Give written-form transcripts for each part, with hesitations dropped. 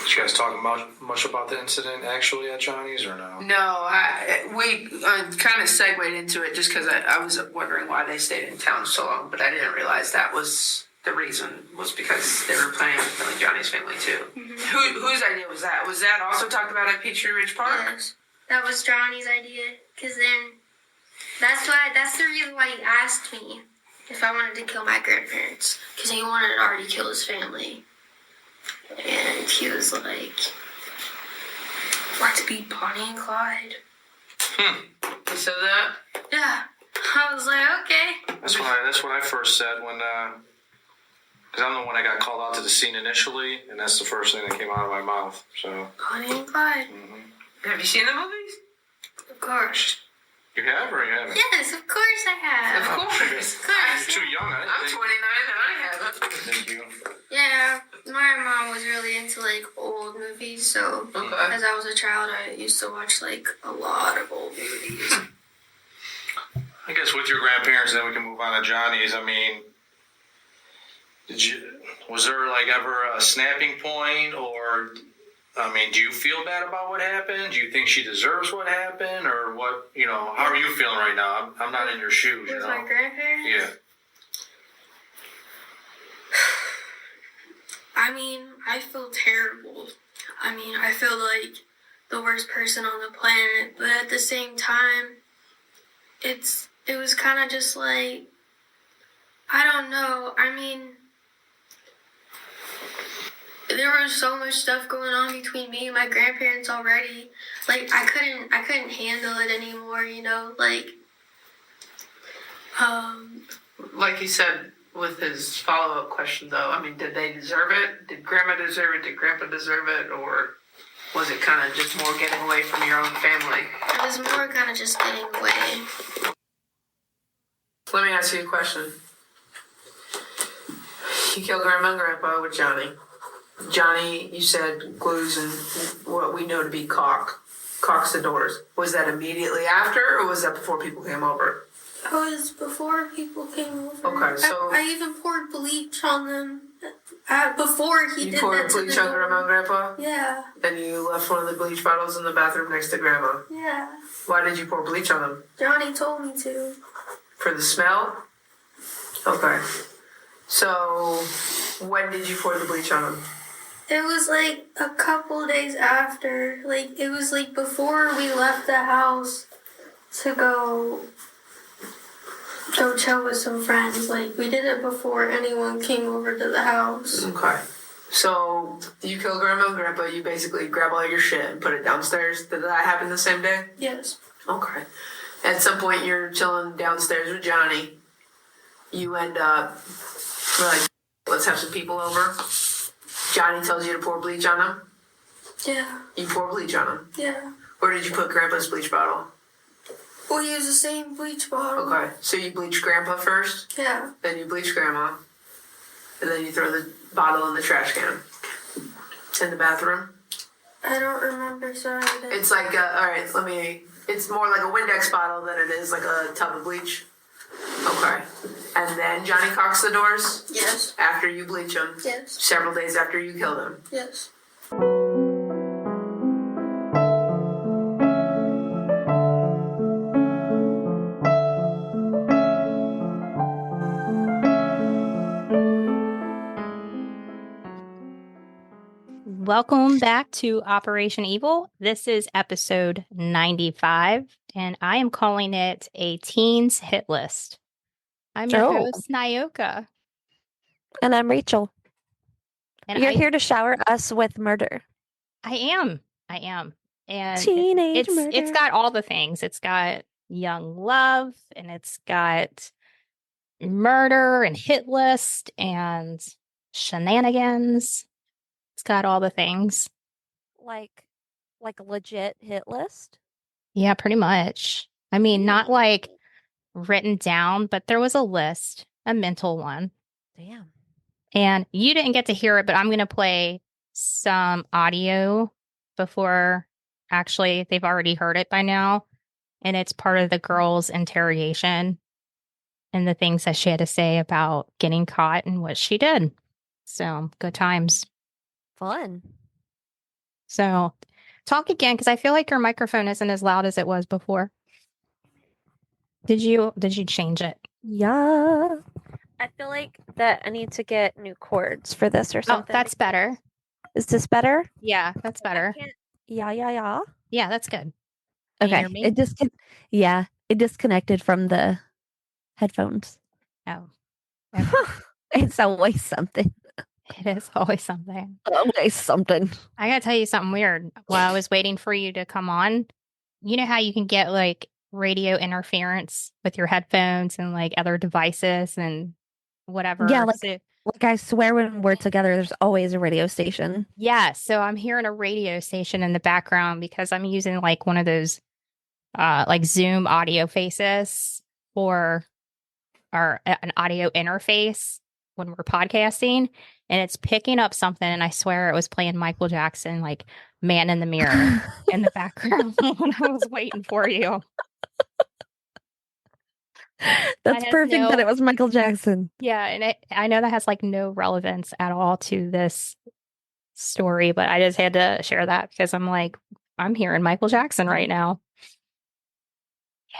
Did you guys talk much about the incident actually at Johnny's or no? No, we kind of segued into it just because I was wondering why they stayed in town so long, but I didn't realize that was the reason, was because they were planning on killing Johnny's family too. Mm-hmm. Whose idea was that? Was that also talked about at Peachtree Ridge Park? Yes, that was Johnny's idea, because then that's the reason why he asked me if I wanted to kill my grandparents, because he wanted to already kill his family. And he was like, want to be Bonnie and Clyde. You said that? Yeah. I was like, okay. That's what I first said when, because I'm the one that got called out to the scene initially, and that's the first thing that came out of my mouth. So. Bonnie and Clyde. Mm-hmm. Have you seen the movies? Of course. You have or you haven't? Yes, of course I have. Of course. I'm too young. I'm 29 and I haven't. Thank you. Yeah, my mom was really into like old movies, so as I was a child, I used to watch like a lot of old movies. I guess with your grandparents, then we can move on to Johnny's. I mean, was there like ever a snapping point, or I mean, do you feel bad about what happened? Do you think she deserves what happened, or what? You know, how are you feeling right now? I'm not in your shoes. With my grandparents? Yeah. I mean, I feel terrible. I mean, I feel like the worst person on the planet, but at the same time, it was kind of just like, I don't know. I mean, there was so much stuff going on between me and my grandparents already. Like, I couldn't handle it anymore, you know? Like you said, with his follow-up question, though, I mean, did they deserve it? Did Grandma deserve it? Did Grandpa deserve it? Or was it kind of just more getting away from your own family? It was more kind of just getting away. Let me ask you a question. You killed Grandma and Grandpa with Johnny. Johnny, you said, glues and what we know to be caulks the doors. Was that immediately after, or was that before people came over? It was before people came over. Okay, so I even poured bleach on them before he did that. You poured bleach on Grandma and Grandpa? Yeah. And you left one of the bleach bottles in the bathroom next to Grandma? Yeah. Why did you pour bleach on them? Johnny told me to. For the smell? Okay. So, when did you pour the bleach on them? It was like a couple days after. Like, it was like before we left the house to go chill with some friends. Like, we did it before anyone came over to the house. Okay. So, you kill Grandma and Grandpa, you basically grab all your shit and put it downstairs. Did that happen the same day? Yes. Okay. At some point, you're chilling downstairs with Johnny. You end up, like, let's have some people over. Johnny tells you to pour bleach on them? Yeah. You pour bleach on them? Yeah. Where did you put Grandpa's bleach bottle? We use the same bleach bottle. Okay. So you bleach Grandpa first? Yeah. Then you bleach Grandma. And then you throw the bottle in the trash can. In the bathroom? I don't remember, sorry. It's like, it's more like a Windex bottle than it is like a tub of bleach. Okay. And then Johnny caulks the doors? Yes. After you bleach them? Yes. Several days after you kill them? Yes. Welcome back to Operation Evil. This is episode 95, and I am calling it a Teens Hit List. I'm your host, Nyoka. And I'm Rachel. And You're here to shower us with murder. I am. And Teenage murder. It's got all the things. It's got young love, and it's got murder and hit list and shenanigans. It's got all the things. Like a legit hit list? Yeah, pretty much. I mean, not like written down, but there was a list, a mental one. Damn. And you didn't get to hear it, but I'm going to play some audio before, actually, they've already heard it by now. And it's part of the girl's interrogation and the things that she had to say about getting caught and what she did. So, good times. Fun. So talk again because I feel like your microphone isn't as loud as it was before. Did you change it? Yeah. I feel like that I need to get new cords for this or Oh, something. that's better. Is this better? Yeah, that's better. Yeah. Yeah, that's good. Can you Okay. hear me? It disconnected from the headphones. Oh, okay. It's always something. It is always something. Always something. I gotta tell you something weird. While I was waiting for you to come on, you know how you can get like radio interference with your headphones and like other devices and whatever. Yeah, So, like I swear when we're together, there's always a radio station. yeah, so I'm hearing a radio station in the background because I'm using like one of those like Zoom audio faces for an audio interface when we're podcasting, and it's picking up something, and I swear it was playing Michael Jackson like Man in the Mirror in the background when I was waiting for you. That's has perfect that no- it was Michael Jackson. Yeah, and I know that has like no relevance at all to this story, but I just had to share that because I'm like, I'm hearing Michael Jackson right now.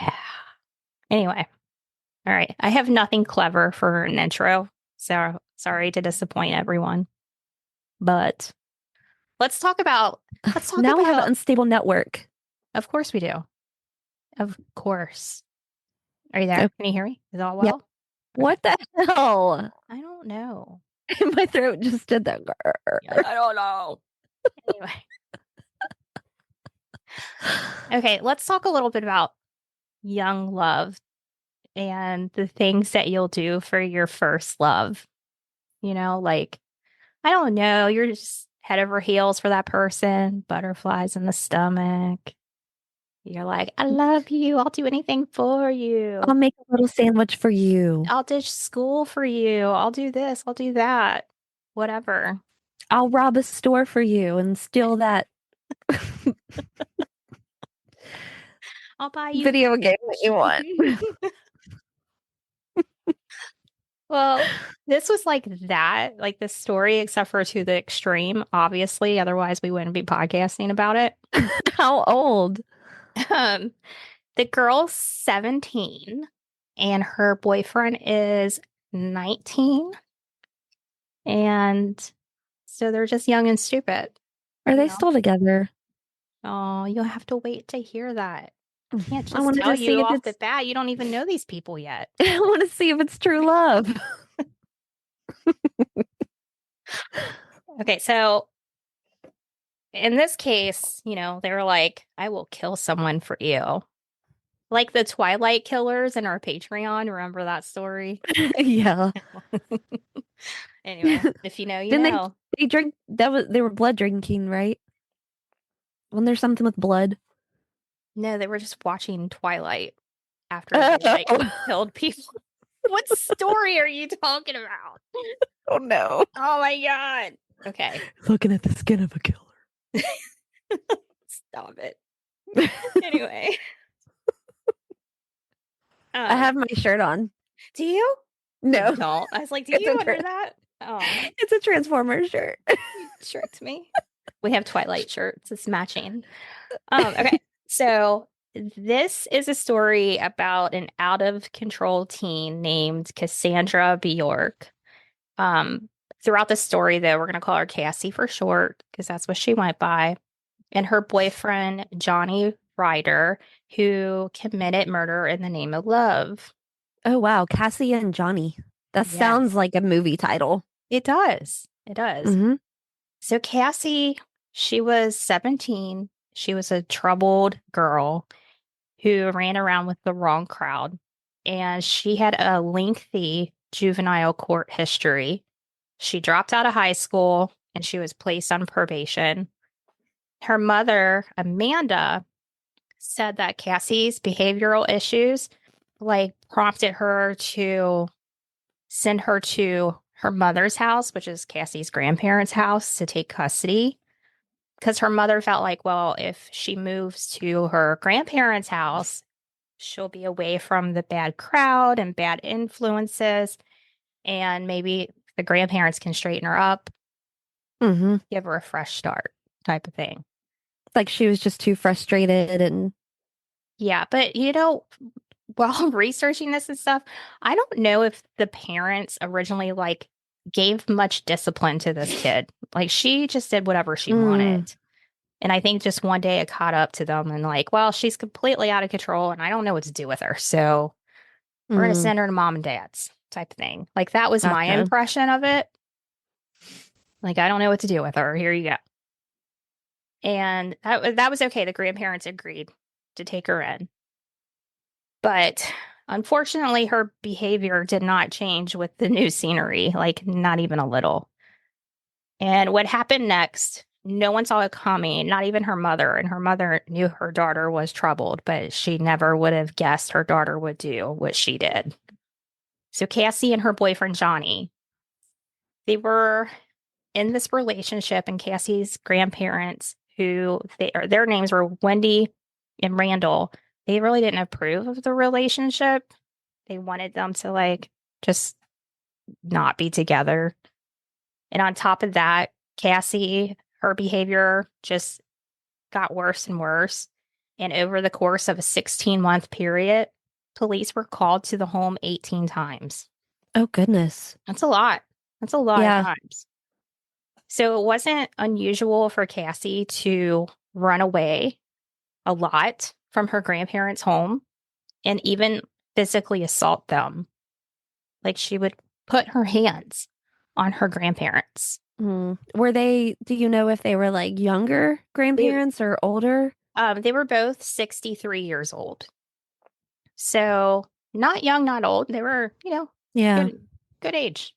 Yeah. Anyway, all right. I have nothing clever for an intro, so sorry to disappoint everyone. But let's talk about. Now we have an unstable network. Of course we do. Of course. Are you there? Okay. Can you hear me? Is all well? Yep. What the hell? I don't know. My throat just did that. I don't know. Anyway. Okay, let's talk a little bit about young love and the things that you'll do for your first love. You know, like, I don't know, you're just head over heels for that person, butterflies in the stomach. You're like, I love you. I'll do anything for you. I'll make a little sandwich for you. I'll ditch school for you. I'll do this. I'll do that. Whatever. I'll rob a store for you and steal that I'll buy you video game that you want. Well, this was like that, like this story, except for to the extreme, obviously. Otherwise, we wouldn't be podcasting about it. How old? The girl's 17 and her boyfriend is 19. And so they're just young and stupid. Are they know? still together? Oh, you'll have to wait to hear that. I can't just wanted tell to see you if off the it's- bat. You don't even know these people yet. I want to see if it's true love. Okay, so in this case, you know, they were like, I will kill someone for you. Like the Twilight killers in our Patreon. Remember that story? Yeah. Anyway, if you know, you Didn't know. they drink they were blood drinking, right? Wasn't there something with blood? No, they were just watching Twilight after they like killed people. What story are you talking about? Oh no. Oh my god. Okay. Looking at the skin of a killer. Stop it. Anyway. I have my shirt on. Do you? No. You don't. I was like, do It's you a under that? Oh, It's a Transformers shirt. you tricked me. We have Twilight shirts. It's matching. Okay. So this is a story about an out of control teen named Cassandra Bjork. Throughout the story, though, we're going to call her Cassie for short because that's what she went by. And her boyfriend, Johnny Ryder, who committed murder in the name of love. Oh wow, Cassie and Johnny. That Yes. sounds like a movie title. It does. It does. Mm-hmm. So Cassie, she was 17. She was a troubled girl who ran around with the wrong crowd. And she had a lengthy juvenile court history. She dropped out of high school and she was placed on probation. Her mother, Amanda, said that Cassie's behavioral issues like prompted her to send her to her mother's house, which is Cassie's grandparents' house, to take custody. Because her mother felt like, well, if she moves to her grandparents' house, she'll be away from the bad crowd and bad influences. And maybe the grandparents can straighten her up, Mm-hmm. give her a fresh start type of thing. Like she was just too frustrated and Yeah, but while researching this and stuff, I don't know if the parents originally like gave much discipline to this kid. Like she just did whatever she wanted. And I think just one day it caught up to them and like, well, she's completely out of control and I don't know what to do with her. So we're going to send her to mom and dad's type of thing. Like that was my Gotcha. impression of it. Like, I don't know what to do with her. Here you go. And that was okay. The grandparents agreed to take her in. But unfortunately, her behavior did not change with the new scenery, like not even a little. And what happened next, no one saw it coming, not even her mother. And her mother knew her daughter was troubled, but she never would have guessed her daughter would do what she did. So Cassie and her boyfriend, Johnny, they were in this relationship, and Cassie's grandparents, their names were Wendy and Randall, they really didn't approve of the relationship. They wanted them to like just not be together. And on top of that, Cassie, her behavior just got worse and worse. And over the course of a 16-month period, police were called to the home 18 times. Oh, goodness. That's a lot. That's a lot Yeah. of times. So it wasn't unusual for Cassie to run away a lot from her grandparents' home and even physically assault them. Like she would put her hands on her grandparents. Were they, do you know if they were like younger grandparents or older? They were both 63 years old. So not young, not old. They were, Yeah. good age.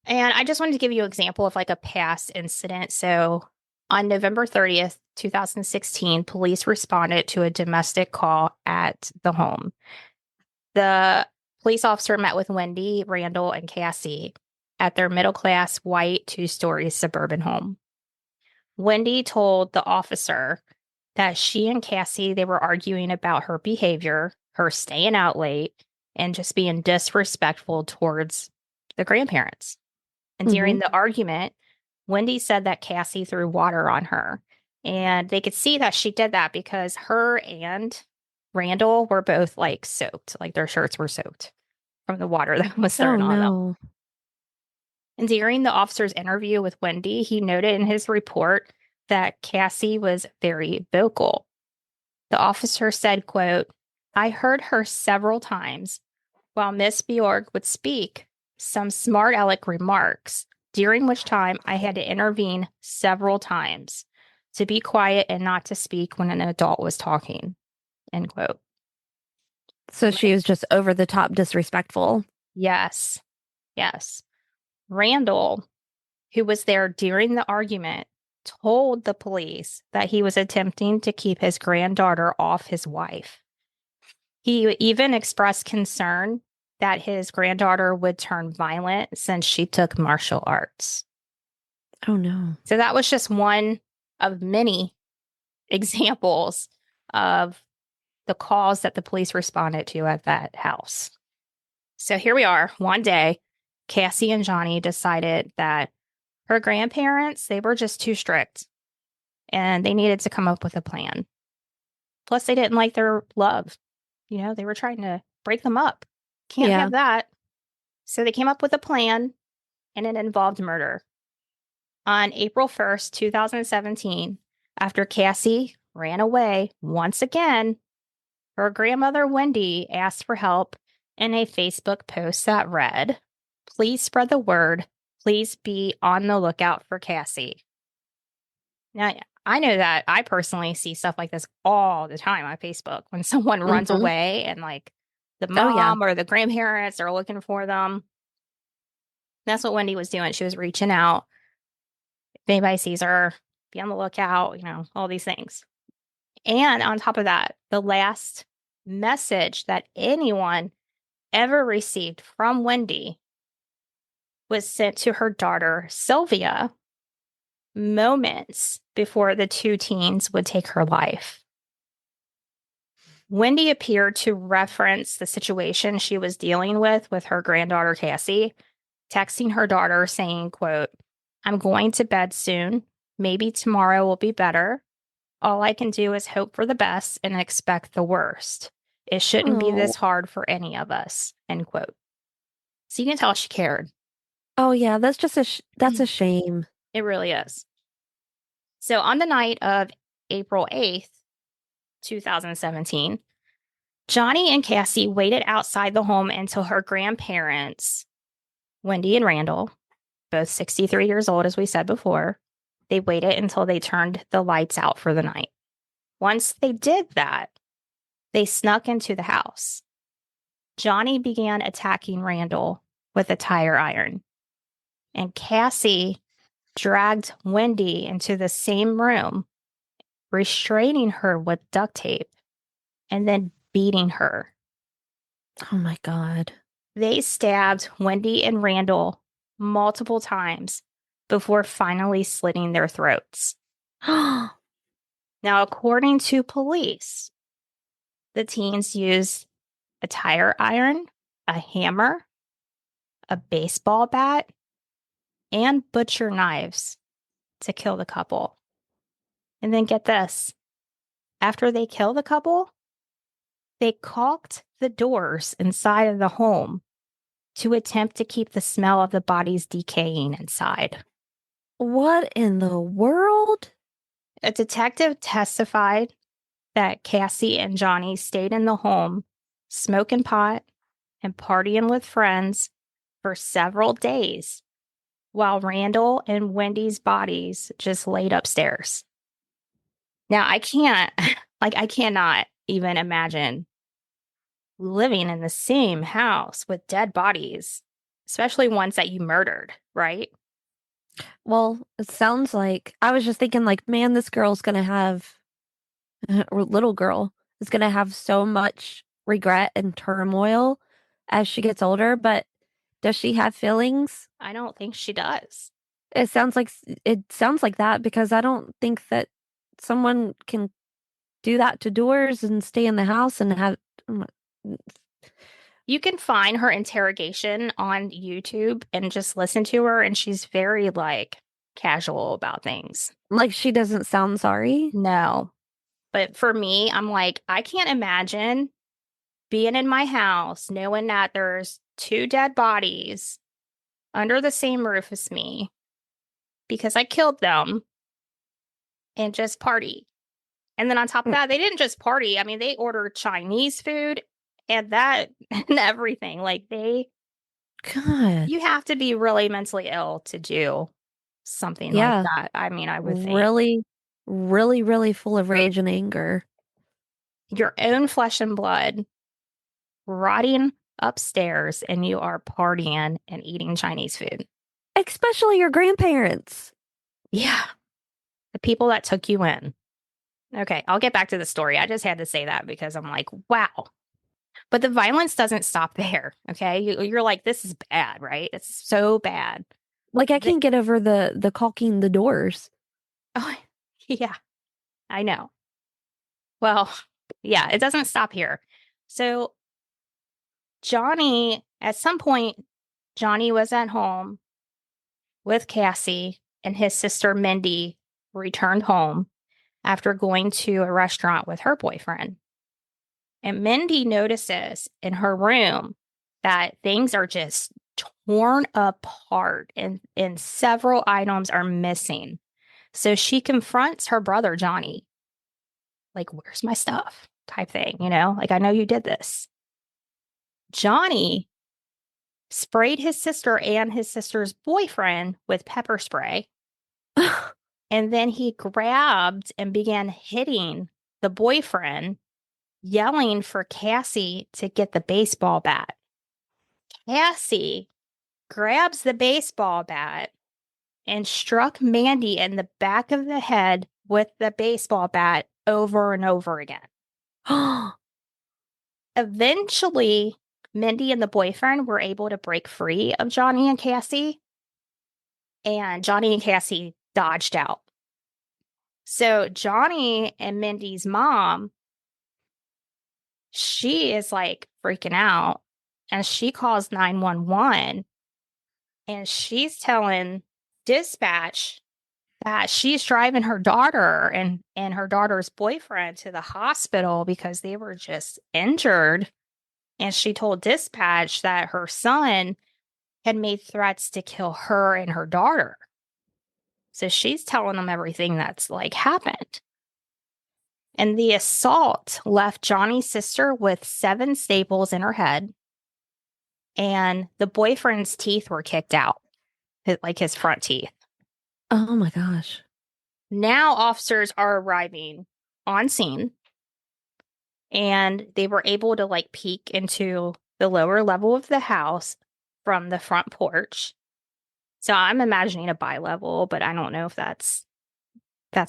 And I just wanted to give you an example of like a past incident. So on November 30th, 2016, police responded to a domestic call at the home. The police officer met with Wendy, Randall, and Cassie at their middle-class white 2-story suburban home. Wendy told the officer that she and Cassie, they were arguing about her behavior, her staying out late, and just being disrespectful towards the grandparents. And during the argument, Wendy said that Cassie threw water on her. And they could see that she did that because her and Randall were both like soaked, like their shirts were soaked from the water that was thrown on them. And during the officer's interview with Wendy, he noted in his report that Cassie was very vocal. The officer said, quote, "I heard her several times while Miss Bjorge would speak some smart aleck remarks, during which time I had to intervene several times to be quiet and not to speak when an adult was talking." End quote. So she was just over the top disrespectful. Yes. Yes. Randall, who was there during the argument, told the police that he was attempting to keep his granddaughter off his wife. He even expressed concern that his granddaughter would turn violent since she took martial arts. Oh, no. So that was just one of many examples of the calls that the police responded to at that house. So here we are. One day, Cassie and Johnny decided that her grandparents, they were just too strict and they needed to come up with a plan. Plus, they didn't like their love. They were trying to break them up. Can't have that. So they came up with a plan, and it involved murder. On April 1st, 2017, after Cassie ran away once again, her grandmother, Wendy, asked for help in a Facebook post that read, "Please spread the word. Please be on the lookout for Cassie." Now, I know that I personally see stuff like this all the time on Facebook when someone runs away and like the mom or the grandparents are looking for them. That's what Wendy was doing. She was reaching out. If anybody sees her, be on the lookout, all these things. And on top of that, the last message that anyone ever received from Wendy was sent to her daughter, Sylvia, moments before the two teens would take her life. Wendy appeared to reference the situation she was dealing with her granddaughter, Cassie, texting her daughter saying, quote, "I'm going to bed soon. Maybe tomorrow will be better. All I can do is hope for the best and expect the worst. It shouldn't be Oh. this hard for any of us, end quote. So you can tell she cared. Oh yeah, that's just that's a shame. It really is. So on the night of April 8th, 2017, Johnny and Cassie waited outside the home until her grandparents, Wendy and Randall, both 63 years old, as we said before, they waited until they turned the lights out for the night. Once they did that, they snuck into the house. Johnny began attacking Randall with a tire iron, and Cassie dragged Wendy into the same room, restraining her with duct tape and then beating her. Oh my God. They stabbed Wendy and Randall multiple times before finally slitting their throats. Now, according to police, the teens used a tire iron, a hammer, a baseball bat, and butcher knives to kill the couple. And then get this. After they kill the couple, they caulked the doors inside of the home to attempt to keep the smell of the bodies decaying inside. What in the world? A detective testified that Cassie and Johnny stayed in the home, smoking pot and partying with friends for several days, while Randall and Wendy's bodies just laid upstairs. Now, I cannot even imagine living in the same house with dead bodies, especially ones that you murdered, right? Well, it sounds like I was just thinking, like, man, this girl's gonna have, or little girl is gonna have so much regret and turmoil as she gets older. But does she have feelings? I don't think she does. It sounds like that, because I don't think that someone can do that to doors and stay in the house and have. You can find her interrogation on YouTube and just listen to her, and she's very like casual about things. Like, she doesn't sound sorry. No. But for me, I'm like, I can't imagine being in my house knowing that there's 2 dead bodies under the same roof as me because I killed them and just party. And then on top of that, they didn't just party. I mean, they ordered Chinese food and that and everything. Like God. you have to be really mentally ill to do something Yeah. like that. I mean, I would think. Really, really, really full of rage and anger. Your own flesh and blood rotting upstairs and you are partying and eating Chinese food. Especially your grandparents. Yeah. The people that took you in. Okay, I'll get back to the story. I just had to say that because I'm like, wow. But the violence doesn't stop there, okay? You're like, this is bad, right? It's so bad. Like, I can't get over the caulking the doors. Oh, yeah, I know. Well, yeah, it doesn't stop here. So Johnny, at some point, Johnny was at home with Cassie and his sister Mindy returned home after going to a restaurant with her boyfriend. And Mindy notices in her room that things are just torn apart and several items are missing. So she confronts her brother, Johnny, like, where's my stuff? Type thing, you know, like, I know you did this. Johnny sprayed his sister and his sister's boyfriend with pepper spray. And then he grabbed and began hitting the boyfriend, yelling for Cassie to get the baseball bat. Cassie grabs the baseball bat and struck Mandy in the back of the head with the baseball bat over and over again. Eventually, Mindy and the boyfriend were able to break free of Johnny and Cassie, and Johnny and Cassie dodged out. So Johnny and Mindy's mom, she is like freaking out, and she calls 911, and she's telling dispatch that she's driving her daughter and her daughter's boyfriend to the hospital because they were just injured. And she told dispatch that her son had made threats to kill her and her daughter. So she's telling them everything that's like happened. And the assault left Johnny's sister with 7 staples in her head. And the boyfriend's teeth were kicked out, like his front teeth. Oh my gosh. Now officers are arriving on scene. And they were able to like peek into the lower level of the house from the front porch. So I'm imagining a bi-level, but I don't know if that's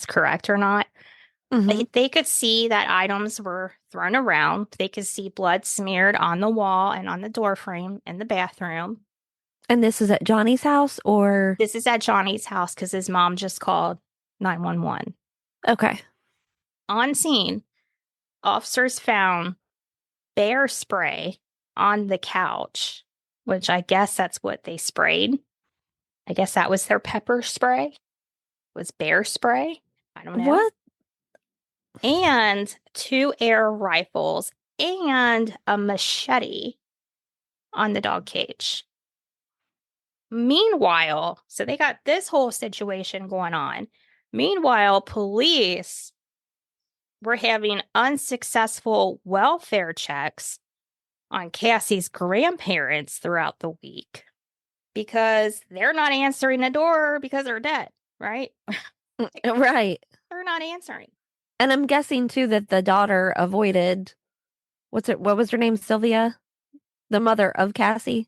correct or not. Mhm. They could see that items were thrown around. They could see blood smeared on the wall and on the door frame in the bathroom. And this is at Johnny's house, or? This is at Johnny's house because his mom just called 911. Okay. On scene, officers found bear spray on the couch, which I guess that's what they sprayed. I guess that was their pepper spray. Was bear spray? I don't know. What? And 2 air rifles and a machete on the dog cage. Meanwhile, so they got this whole situation going on. Meanwhile, police were having unsuccessful welfare checks on Cassie's grandparents throughout the week because they're not answering the door because they're dead, right? Right. They're not answering. And I'm guessing too that the daughter avoided what was her name? Sylvia? The mother of Cassie?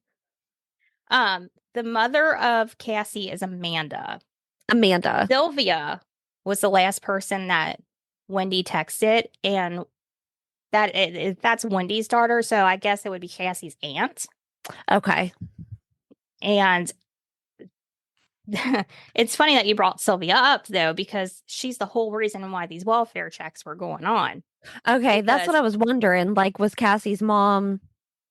The mother of Cassie is Amanda. Amanda. Sylvia was the last person that Wendy texted, and that's Wendy's daughter, so I guess it would be Cassie's aunt. Okay. And it's funny that you brought Sylvia up, though, because she's the whole reason why these welfare checks were going on. Okay, that's Because- what I was wondering. Like, was Cassie's mom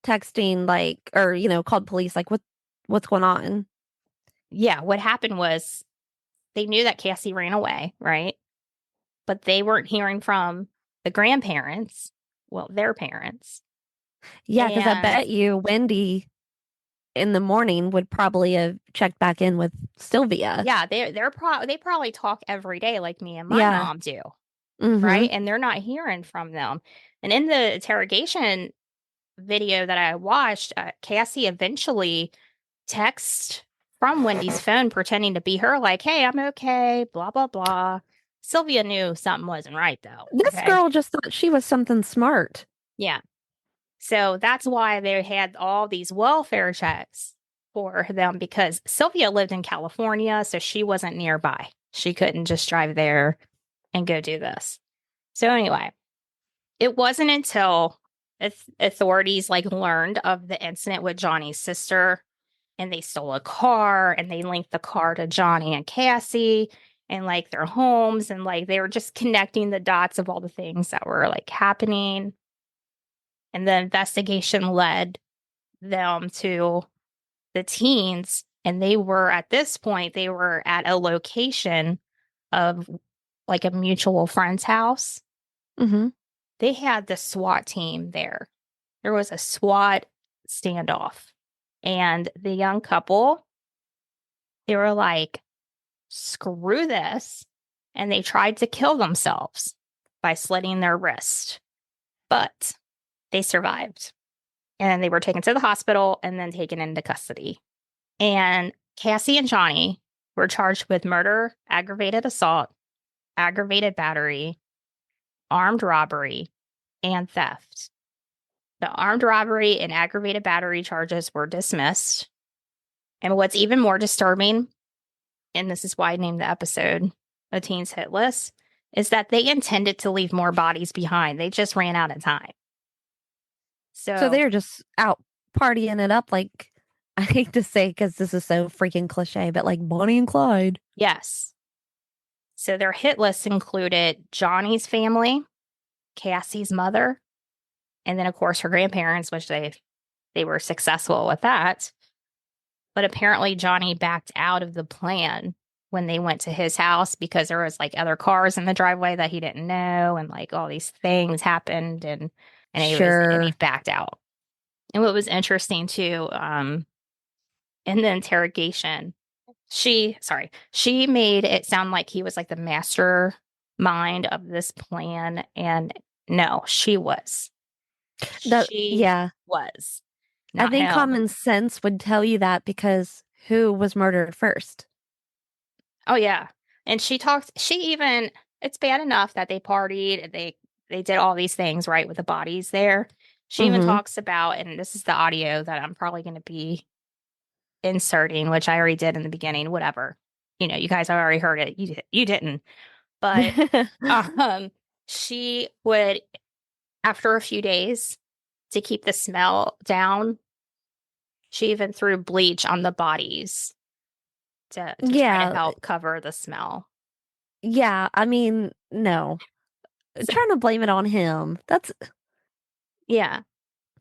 texting, like, or called police? Like, what's going on? Yeah, what happened was they knew that Cassie ran away, right? But they weren't hearing from the grandparents, well, their parents. Yeah, because I And- bet you Wendy in the morning would probably have checked back in with Sylvia. Yeah, they probably talk every day like me and my Yeah. mom do, Mhm. right? And they're not hearing from them. And in the interrogation video that I watched, Cassie eventually texts from Wendy's phone pretending to be her, like, "Hey, I'm okay," blah blah blah. Sylvia knew something wasn't right, though. This okay? girl just thought she was something smart. Yeah. So that's why they had all these welfare checks for them, because Sylvia lived in California, so she wasn't nearby. She couldn't just drive there and go do this. So anyway, it wasn't until authorities like learned of the incident with Johnny's sister, and they stole a car, and they linked the car to Johnny and Cassie and like their homes, and like they were just connecting the dots of all the things that were like happening. And the investigation led them to the teens, and they were at this point, they were at a location of like a mutual friend's house. Mm-hmm. They had the SWAT team there. There was a SWAT standoff, and the young couple, they were like, screw this. And they tried to kill themselves by slitting their wrist, but they survived. And they were taken to the hospital and then taken into custody. And Cassie and Johnny were charged with murder, aggravated assault, aggravated battery, armed robbery, and theft. The armed robbery and aggravated battery charges were dismissed. And what's even more disturbing, and this is why I named the episode A Teen's Hit List, is that they intended to leave more bodies behind. They just ran out of time. So they're just out partying it up, like, I hate to say because this is so freaking cliche, but like Bonnie and Clyde. Yes. So their hit list included Johnny's family, Cassie's mother, and then, of course, her grandparents, which they were successful with that. But apparently Johnny backed out of the plan when they went to his house because there was like other cars in the driveway that he didn't know, and like all these things happened, and he Sure. backed out. And what was interesting too, in the interrogation, she made it sound like he was like the mastermind of this plan, and no, she was. Yeah. Was I not think him. common sense would tell you that because who was murdered first? Oh yeah. And she even, it's bad enough that they partied, they did all these things, right, with the bodies there. She even Mhm. talks about, and this is the audio that I'm probably going to be inserting, which I already did in the beginning, whatever. You guys have already heard it. You didn't. But she would, after a few days, to keep the smell down, she even threw bleach on the bodies to try Yeah. to help cover the smell. Yeah, I mean, no. So- Trying to blame it on him. That's Yeah.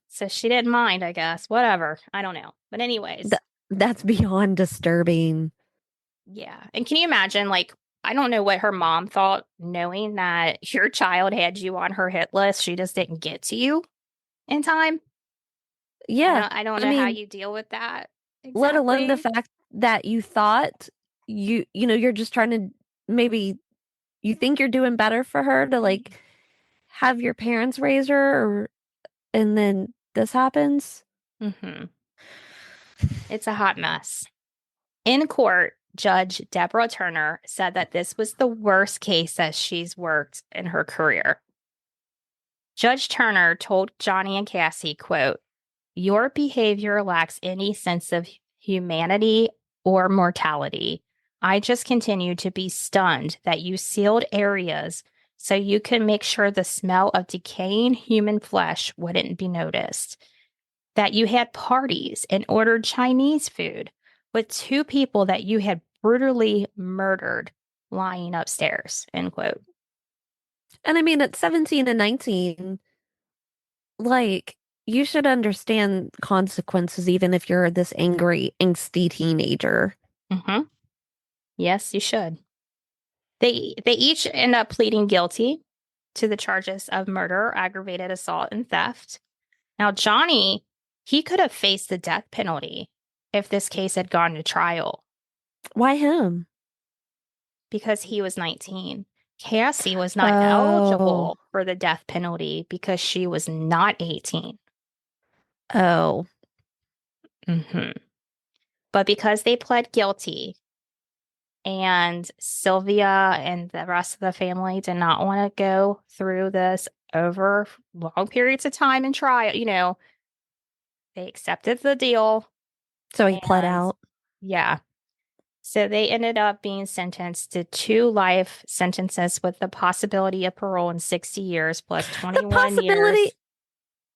So she didn't mind, I guess. Whatever. I don't know. But anyways, that's beyond disturbing. yeah. And can you imagine, like, I don't know what her mom thought, knowing that your child had you on her hit list. She just didn't get to you in time. Yeah. I don't I know how mean, you deal with that. let alone the Exactly. fact that you thought you're just trying to, maybe you think you're doing better for her to like have your parents raise her, and then this happens. Mm-hmm. It's a hot mess. In court, Judge Deborah Turner said that this was the worst case that she's worked in her career. Judge Turner told Johnny and Cassie, quote, "Your behavior lacks any sense of humanity or mortality. I just continue to be stunned that you sealed areas so you can make sure the smell of decaying human flesh wouldn't be noticed. That you had parties and ordered Chinese food with two people that you had brutally murdered lying upstairs," end quote. And I mean, at 17 and 19, like, you should understand consequences even if you're this angry, angsty teenager. Mm-hmm. Yes, you should. They each end up pleading guilty to the charges of murder, aggravated assault, and theft. Now, Johnny, he could have faced the death penalty if this case had gone to trial Why him? because he was 19. Cassie was not Oh. eligible for the death penalty because she was not 18. Oh. Mm-hmm. But because they pled guilty, and Sylvia and the rest of the family did not want to go through this over long periods of time and trial, they accepted the deal. So he pled And out. yeah. So they ended up being sentenced to 2 life sentences with the possibility of parole in 60 years plus 21 years.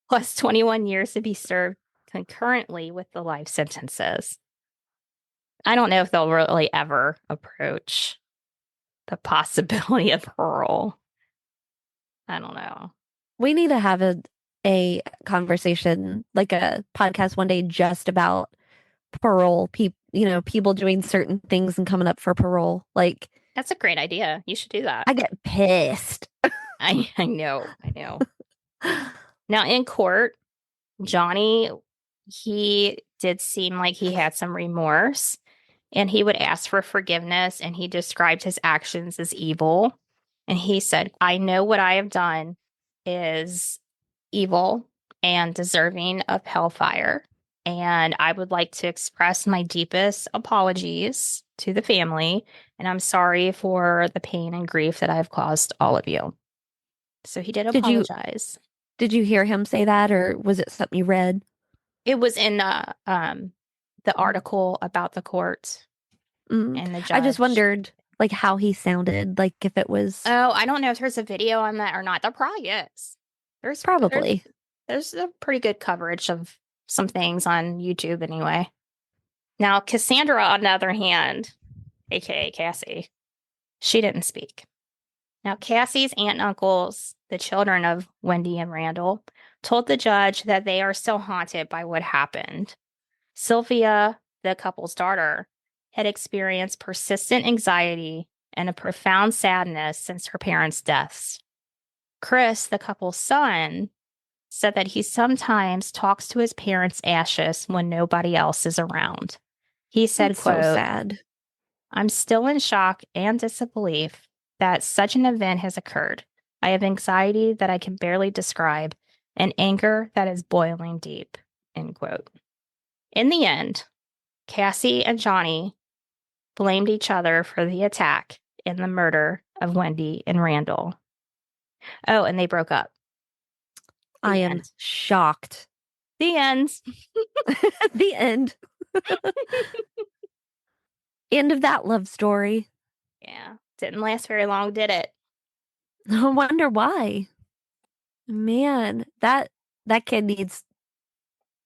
Plus 21 years to be served concurrently with the life sentences. I don't know if they'll really ever approach the possibility of parole. I don't know. We need to have a conversation, like a podcast one day, just about parole. People doing certain things and coming up for parole. Like, That's a great idea. You should do that. I get pissed. I know. Now, in court, Johnny, he did seem like he had some remorse, and he would ask for forgiveness, and he described his actions as evil. And he said, "I know what I have done is evil and deserving of hellfire. And I would like to express my deepest apologies to the family. And I'm sorry for the pain and grief that I've caused all of you." So he did apologize. Did you hear him say that, or was it something you read? It was in the article about the court and the judge. I just wondered, like, how he sounded, like if it was. Oh, I don't know if there's a video on that or not. There probably is. There's Probably. There's a pretty good coverage of some things on YouTube anyway. Now, Cassandra, on the other hand, aka Cassie, she didn't speak. Now, Cassie's aunt and uncles, the children of Wendy and Randall, told the judge that they are still haunted by what happened. Sylvia, the couple's daughter, had experienced persistent anxiety and a profound sadness since her parents' deaths. Chris, the couple's son, said that he sometimes talks to his parents' ashes when nobody else is around. He said, That's quote, so sad. I'm still in shock and disbelief that such an event has occurred. I have anxiety that I can barely describe and anger that is boiling deep, end quote. In the end, Cassie and Johnny blamed each other for the attack and the murder of Wendy and Randall. Oh, and they broke up. I am end. shocked. The end. The end. End of that love story. Yeah, didn't last very long, did it? I wonder why. Man, that kid needs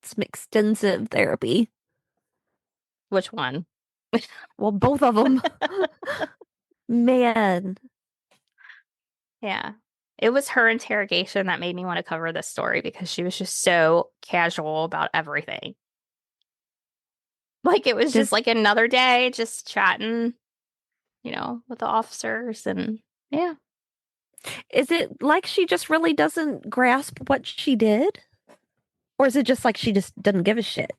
some extensive therapy. Which one? Well, both of them. Man. Yeah. It was her interrogation that made me want to cover this story because she was just so casual about everything. Like it was just like another day, just chatting, with the officers and yeah. Is it like she just really doesn't grasp what she did? Or is it just like she just doesn't give a shit?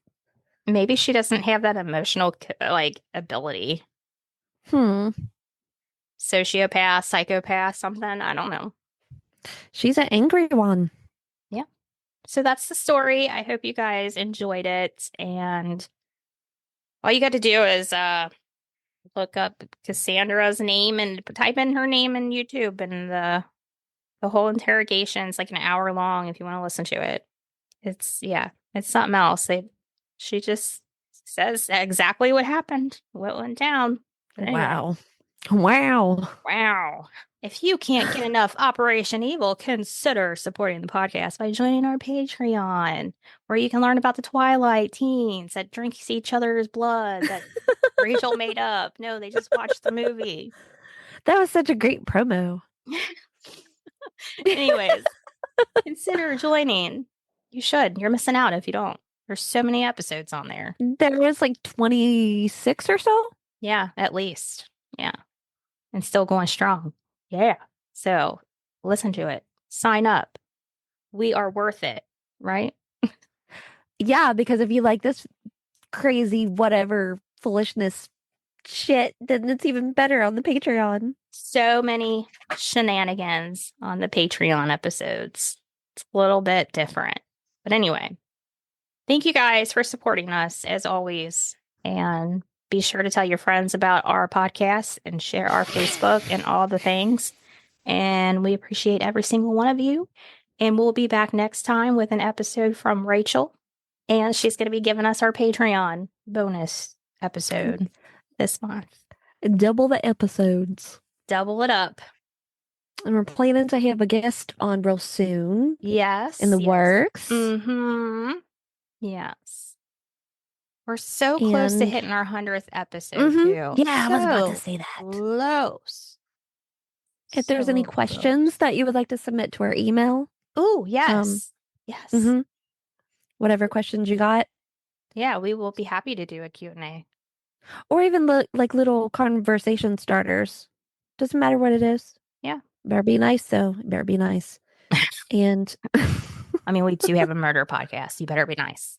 Maybe she doesn't have that emotional ability. Sociopath, psychopath, something. I don't know. She's an angry one. Yeah. So that's the story. I hope you guys enjoyed it. And all you got to do is look up Cassandra's name and type in her name in YouTube, and the whole interrogation is like an hour long if you want to listen to it. It's something else. She just says exactly what happened, what went down. Anyway. Wow. If you can't get enough Operation Evil, consider supporting the podcast by joining our Patreon, where you can learn about the Twilight teens that drink each other's blood that Rachel made up. No, they just watched the movie. That was such a great promo. Anyways, consider joining. You should. You're missing out if you don't. There's so many episodes on there. There was like 26 or so? Yeah, at least. Yeah. And still going strong. Yeah. So listen to it. Sign up. We are worth it, right? Yeah, because if you like this crazy whatever foolishness shit, then it's even better on the Patreon. So many shenanigans on the Patreon episodes. It's a little bit different. But anyway, thank you guys for supporting us as always. And be sure to tell your friends about our podcast and share our Facebook and all the things. And we appreciate every single one of you. And we'll be back next time with an episode from Rachel. And she's going to be giving us our Patreon bonus episode this month. Double the episodes. Double it up. And we're planning to have a guest on real soon. Yes. In the works. Mm-hmm. Yes. We're so close to hitting our 100th episode, too. Yeah, I was about to say that. Close. If there's any questions that you would like to submit to our email. Oh, yes. Yes. Mm-hmm. Whatever questions you got. Yeah, we will be happy to do a Q&A. Or even like little conversation starters. Doesn't matter what it is. Yeah. Better be nice, though. Better be nice. And I mean, we do have a murder podcast. You better be nice.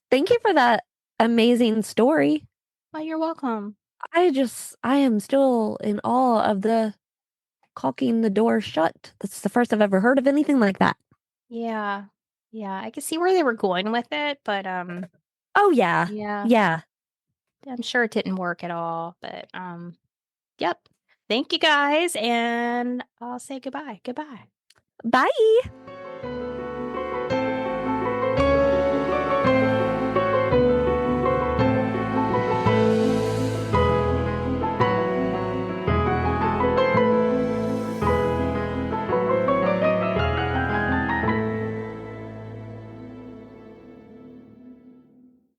Thank you for that amazing story. Well, you're welcome. I am still in awe of the caulking the door shut. That's the first I've ever heard of anything like that. Yeah. Yeah. I could see where they were going with it, but oh yeah. Yeah. I'm sure it didn't work at all. But yep. Thank you guys, and I'll say goodbye. Goodbye. Bye.